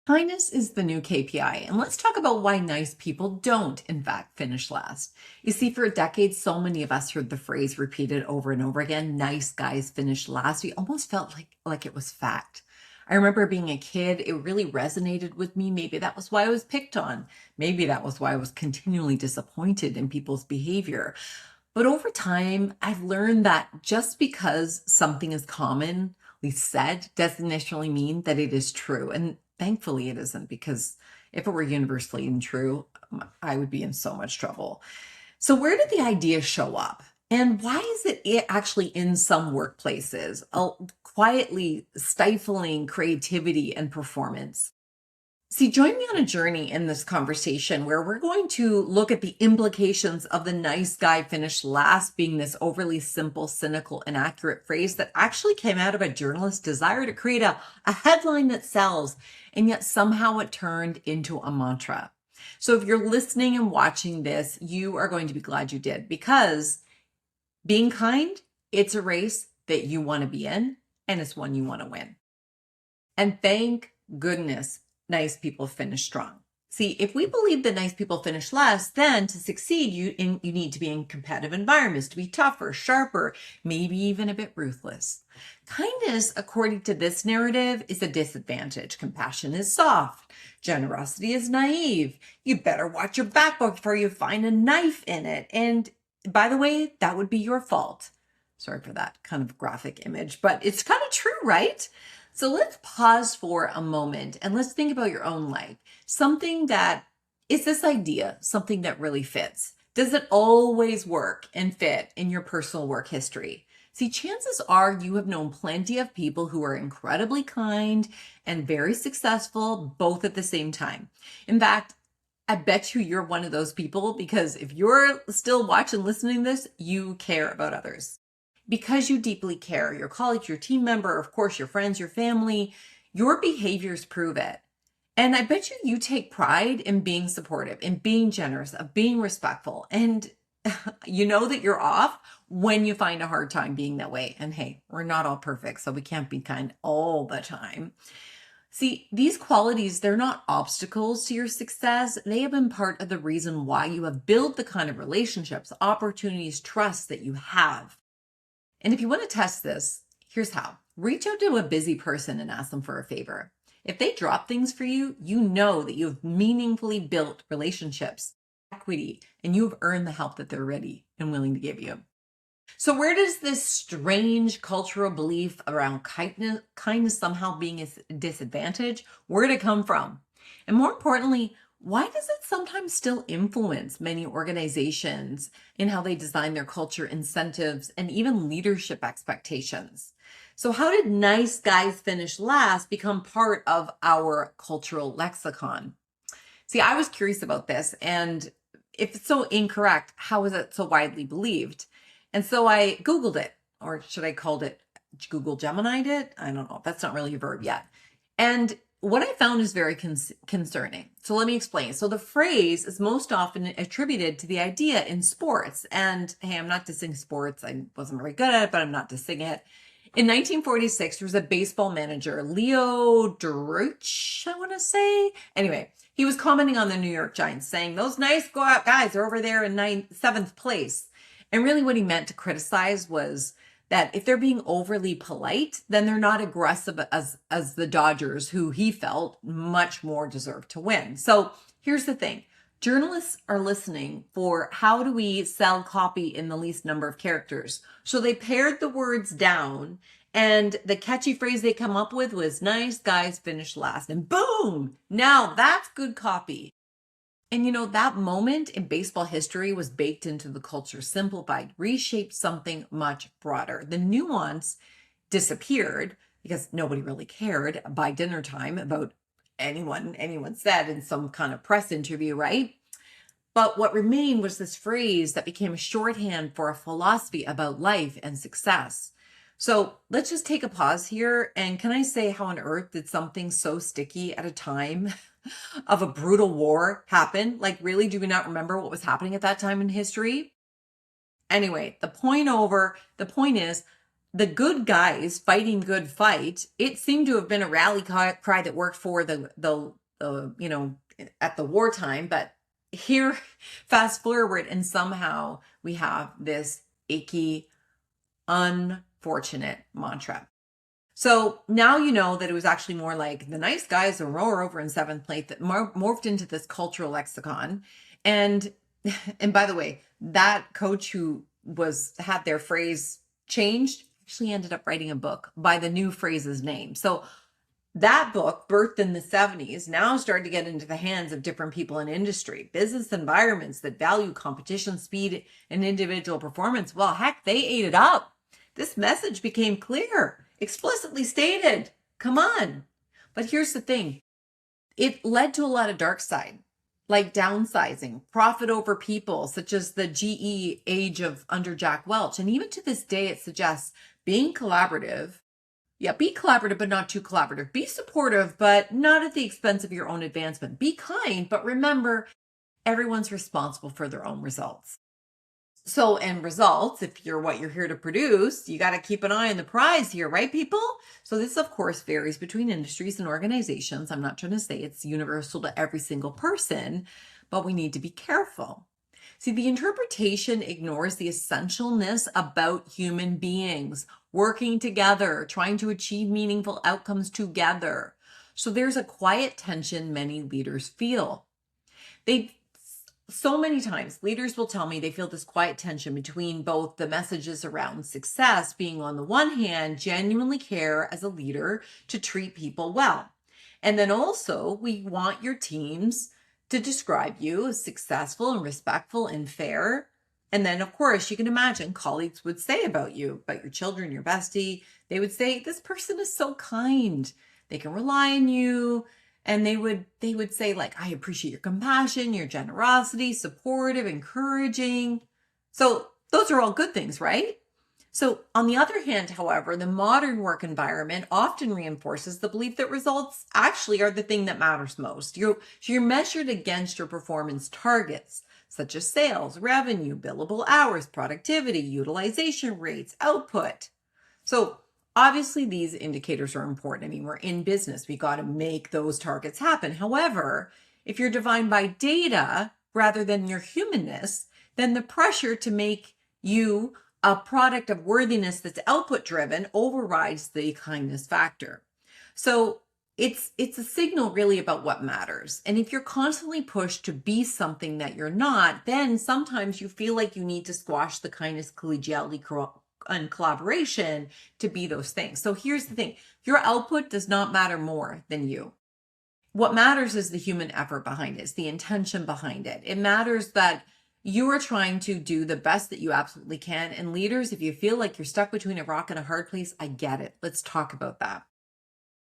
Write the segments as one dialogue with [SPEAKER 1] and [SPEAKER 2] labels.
[SPEAKER 1] Kindness is the new KPI, and let's talk about why nice people don't, in fact, finish last. You see, for decades, so many of us heard the phrase repeated over and over again, nice guys finish last. We almost felt like it was fact. I remember being a kid, it really resonated with me. Maybe that was why I was picked on. Maybe that was why I was continually disappointed in people's behavior. But over time, I've learned that just because something is commonly said doesn't necessarily mean that it is true. And thankfully, it isn't, because if it were universally true, I would be in so much trouble. So, where did the idea show up? And why is it actually in some workplaces, quietly stifling creativity and performance? See, join me on a journey in this conversation where we're going to look at the implications of the nice guy finished last being this overly simple, cynical, inaccurate phrase that actually came out of a journalist's desire to create a headline that sells, and yet somehow it turned into a mantra. So if you're listening and watching this, you are going to be glad you did, because being kind, it's a race that you want to be in, and it's one you want to win. And thank goodness nice people finish strong. See, if we believe that nice people finish last, then to succeed, you need to be in competitive environments, to be tougher, sharper, maybe even a bit ruthless. Kindness, according to this narrative, is a disadvantage. Compassion is soft. Generosity is naive. You better watch your back before you find a knife in it. And by the way, that would be your fault. Sorry for that kind of graphic image, but it's kind of true, right? So let's pause for a moment and let's think about your own life. Something that is this idea, something that really fits. Does it always work and fit in your personal work history? See, chances are you have known plenty of people who are incredibly kind and very successful, both at the same time. In fact, I bet you're one of those people, because if you're still watching, listening to this, you care about others. Because you deeply care, your colleagues, your team member, of course, your friends, your family, your behaviors prove it. And I bet you take pride in being supportive, in being generous, of being respectful. And you know that you're off when you find a hard time being that way. And hey, we're not all perfect, so we can't be kind all the time. See, these qualities, they're not obstacles to your success. They have been part of the reason why you have built the kind of relationships, opportunities, trust that you have. And if you want to test this, here's how. Reach out to a busy person and ask them for a favor. If they drop things for you, you know that you've meaningfully built relationships, equity, and you've earned the help that they're ready and willing to give you. So where does this strange cultural belief around kindness somehow being a disadvantage, where did it come from? And more importantly, why does it sometimes still influence many organizations in how they design their culture, incentives, and even leadership expectations? So how did nice guys finish last become part of our cultural lexicon? See, I was curious about this, and if it's so incorrect, how is it so widely believed? And so I Googled it, or should I call it Google Gemini'd it? I don't know. That's not really a verb yet. And what I found is very concerning. So let me explain. So the phrase is most often attributed to the idea in sports. And hey, I'm not dissing sports. I wasn't very good at it, but I'm not dissing it. In 1946, there was a baseball manager, Leo Durocher, I want to say. Anyway, he was commenting on the New York Giants, saying, those nice guys are over there in seventh place. And really what he meant to criticize was that if they're being overly polite, then they're not aggressive as the Dodgers, who he felt much more deserved to win. So here's the thing. Journalists are listening for how do we sell copy in the least number of characters. So they pared the words down, and the catchy phrase they come up with was nice guys finish last. And boom, now that's good copy. And you know, that moment in baseball history was baked into the culture, simplified, reshaped something much broader. The nuance disappeared because nobody really cared by dinner time about anyone said in some kind of press interview, right? But what remained was this phrase that became a shorthand for a philosophy about life and success. So let's just take a pause here. And can I say, how on earth did something so sticky at a time of a brutal war happen? Like, really, do we not remember what was happening at that time in history? Anyway, the point is, the good guys fighting good fight, it seemed to have been a rally cry that worked for at the wartime. But here, fast forward, and somehow we have this icky, unfortunate mantra. So now you know that it was actually more like the nice guys are over in seventh place that morphed into this cultural lexicon. And and by the way, that coach who had their phrase changed actually ended up writing a book by the new phrase's name. So that book, birthed in the 70s, now started to get into the hands of different people in industry, business environments that value competition, speed, and individual performance. Well, heck, they ate it up. This message became clear, explicitly stated. Come on. But here's the thing. It led to a lot of dark side, like downsizing, profit over people, such as the GE age of under Jack Welch. And even to this day, it suggests being collaborative. Yeah, be collaborative, but not too collaborative. Be supportive, but not at the expense of your own advancement. Be kind, but remember, everyone's responsible for their own results. So, and results, if you're what you're here to produce, you got to keep an eye on the prize here, right, people? So this, of course, varies between industries and organizations. I'm not trying to say it's universal to every single person, but we need to be careful. See, the interpretation ignores the essentialness about human beings working together, trying to achieve meaningful outcomes together. So there's a quiet tension many leaders feel. So many times leaders will tell me they feel this quiet tension between both the messages around success being, on the one hand, genuinely care as a leader to treat people well. And then also, we want your teams to describe you as successful and respectful and fair. And then, of course, you can imagine colleagues would say about you, about your children, your bestie, they would say, this person is so kind. They can rely on you. And they would say, like, I appreciate your compassion, your generosity, supportive, encouraging. So those are all good things, right? So on the other hand, however, the modern work environment often reinforces the belief that results actually are the thing that matters most. You're measured against your performance targets, such as sales, revenue, billable hours, productivity, utilization rates, output. So obviously, these indicators are important. I mean, we're in business. We got to make those targets happen. However, if you're defined by data rather than your humanness, then the pressure to make you a product of worthiness that's output driven overrides the kindness factor. So it's a signal really about what matters. And if you're constantly pushed to be something that you're not, then sometimes you feel like you need to squash the kindness, collegiality, and collaboration to be those things. So here's the thing. Your output does not matter more than you. What matters is the human effort behind it, it's the intention behind it. It matters that you are trying to do the best that you absolutely can. And leaders, if you feel like you're stuck between a rock and a hard place, I get it. Let's talk about that.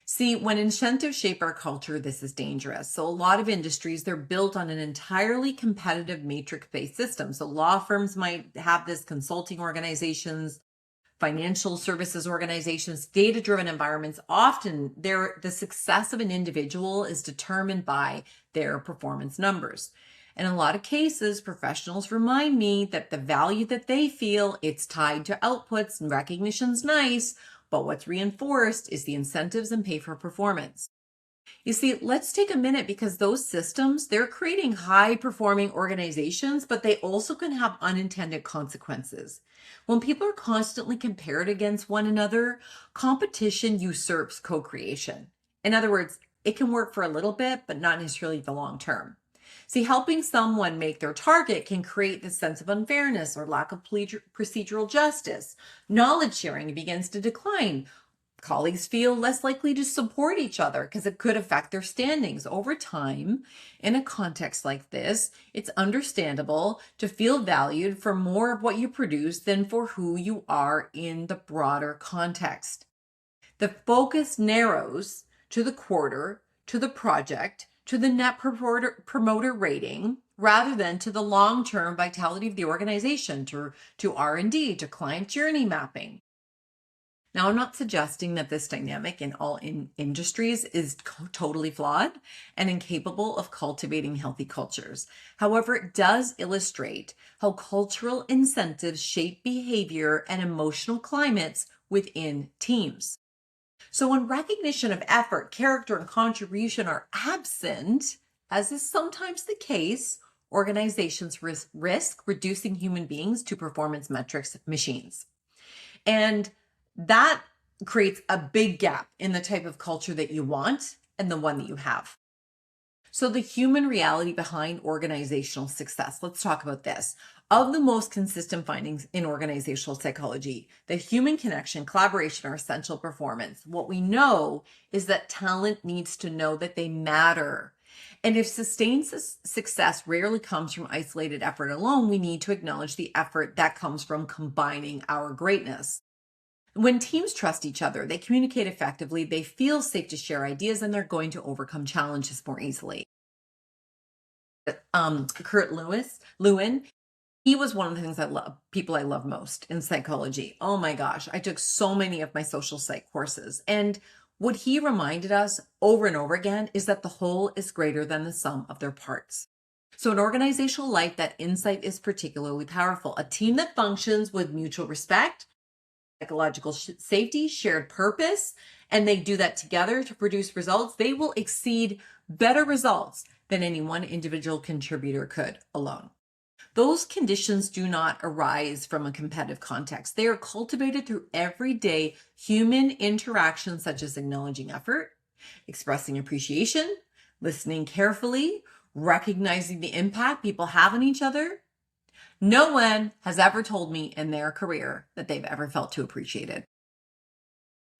[SPEAKER 1] See, when incentives shape our culture, this is dangerous. So a lot of industries, they're built on an entirely competitive matrix-based system. So law firms might have this, consulting organizations, financial services organizations, data-driven environments. Often the success of an individual is determined by their performance numbers. In a lot of cases, professionals remind me that the value that they feel, it's tied to outputs, and recognition's nice, but what's reinforced is the incentives and pay for performance. You see, let's take a minute, because those systems, they're creating high-performing organizations, but they also can have unintended consequences. When people are constantly compared against one another, competition usurps co-creation. In other words, it can work for a little bit, but not necessarily the long term. See, helping someone make their target can create this sense of unfairness or lack of procedural justice. Knowledge sharing begins to decline. Colleagues feel less likely to support each other because it could affect their standings over time. In a context like this, it's understandable to feel valued for more of what you produce than for who you are in the broader context. The focus narrows to the quarter, to the project, to the net promoter rating, rather than to the long-term vitality of the organization, to R&D, to client journey mapping. Now, I'm not suggesting that this dynamic in all industries is totally flawed and incapable of cultivating healthy cultures. However, it does illustrate how cultural incentives shape behavior and emotional climates within teams. So when recognition of effort, character, and contribution are absent, as is sometimes the case, organizations risk reducing human beings to performance metrics machines. And that creates a big gap in the type of culture that you want and the one that you have. So the human reality behind organizational success. Let's talk about this. Of the most consistent findings in organizational psychology, the human connection, collaboration are essential performance. What we know is that talent needs to know that they matter. And if sustained success rarely comes from isolated effort alone, we need to acknowledge the effort that comes from combining our greatness. When teams trust each other, they communicate effectively, they feel safe to share ideas, and they're going to overcome challenges more easily. Kurt Lewin, he was one of the things people I love most in psychology. Oh my gosh, I took so many of my social psych courses. And what he reminded us over and over again is that the whole is greater than the sum of their parts. So in organizational life, that insight is particularly powerful. A team that functions with mutual respect, psychological safety, shared purpose, and they do that together to produce results, they will exceed better results than any one individual contributor could alone. Those conditions do not arise from a competitive context. They are cultivated through everyday human interactions, such as acknowledging effort, expressing appreciation, listening carefully, recognizing the impact people have on each other. No one has ever told me in their career that they've ever felt too appreciated.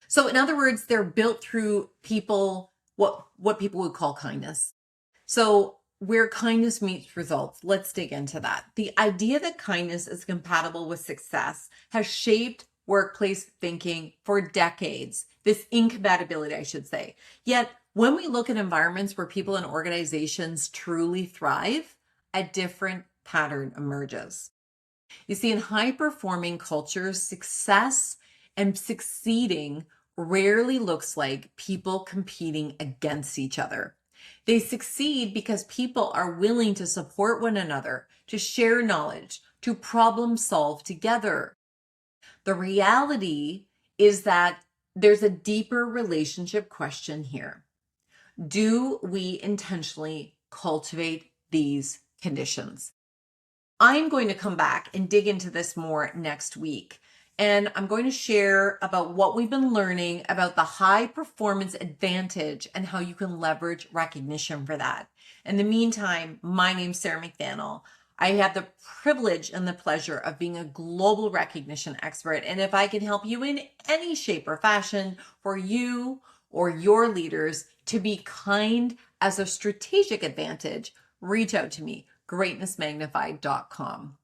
[SPEAKER 1] So in other words, they're built through people, what people would call kindness. So where kindness meets results, let's dig into that. The idea that kindness is compatible with success has shaped workplace thinking for decades. This incompatibility, I should say. Yet when we look at environments where people and organizations truly thrive, a different pattern emerges. You see, in high-performing cultures, success and succeeding rarely looks like people competing against each other. They succeed because people are willing to support one another, to share knowledge, to problem solve together. The reality is that there's a deeper relationship question here. Do we intentionally cultivate these conditions? I'm going to come back and dig into this more next week. And I'm going to share about what we've been learning about the high performance advantage and how you can leverage recognition for that. In the meantime, my name's Sarah McDaniel. I have the privilege and the pleasure of being a global recognition expert. And if I can help you in any shape or fashion for you or your leaders to be kind as a strategic advantage, reach out to me, greatnessmagnified.com.